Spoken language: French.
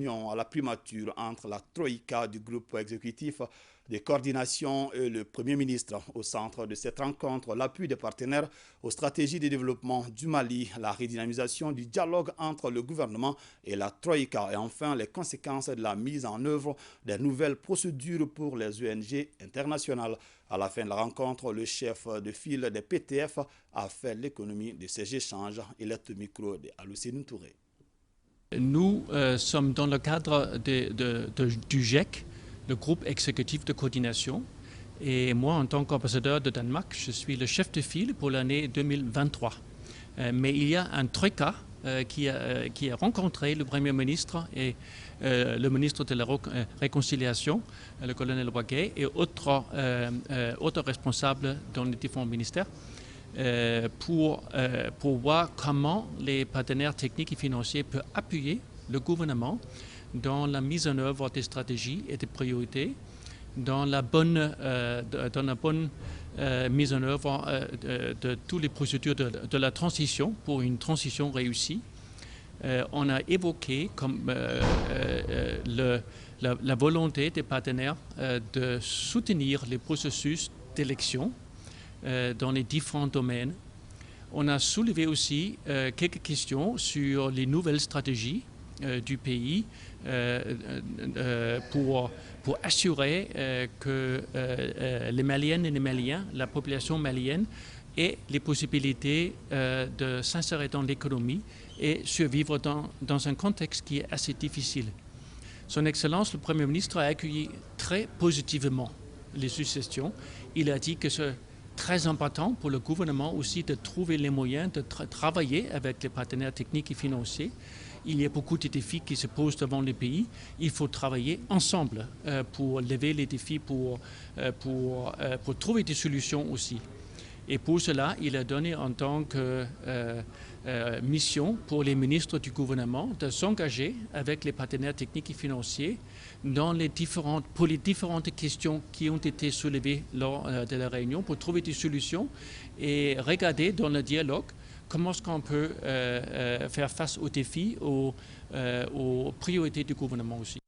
réunion à la primature entre la Troïka du groupe exécutif de coordination et le Premier ministre. Au centre de cette rencontre, l'appui des partenaires aux stratégies de développement du Mali, la redynamisation du dialogue entre le gouvernement et la Troïka et enfin les conséquences de la mise en œuvre des nouvelles procédures pour les ONG internationales. À la fin de la rencontre, le chef de file des PTF a fait l'économie de ces échanges. Il est au micro de Alucine Touré. Nous sommes dans le cadre du GEC, le groupe exécutif de coordination. Et moi, en tant qu'ambassadeur de Danemark, je suis le chef de file pour l'année 2023. Mais il y a un troïka qui a rencontré le Premier ministre et le ministre de la Réconciliation, le colonel Wagué, et autres responsables dans les différents ministères pour voir comment les partenaires techniques et financiers peuvent appuyer le gouvernement dans la mise en œuvre des stratégies et des priorités, dans la bonne mise en œuvre de toutes les procédures de la transition pour une transition réussie. On a évoqué comme la volonté des partenaires de soutenir les processus d'élection dans les différents domaines. On a soulevé aussi quelques questions sur les nouvelles stratégies du pays pour assurer que les Maliennes et les Maliens, la population malienne, aient les possibilités de s'insérer dans l'économie et survivre dans un contexte qui est assez difficile. Son Excellence, le Premier ministre, a accueilli très positivement les suggestions. Il a dit que c'est très important pour le gouvernement aussi de trouver les moyens de travailler avec les partenaires techniques et financiers. Il y a beaucoup de défis qui se posent devant les pays. Il faut travailler ensemble pour lever les défis, pour trouver des solutions aussi. Et pour cela, il a donné en tant que mission pour les ministres du gouvernement de s'engager avec les partenaires techniques et financiers pour les différentes questions qui ont été soulevées lors de la réunion pour trouver des solutions et regarder dans le dialogue comment est-ce qu'on peut faire face aux défis, aux priorités du gouvernement aussi.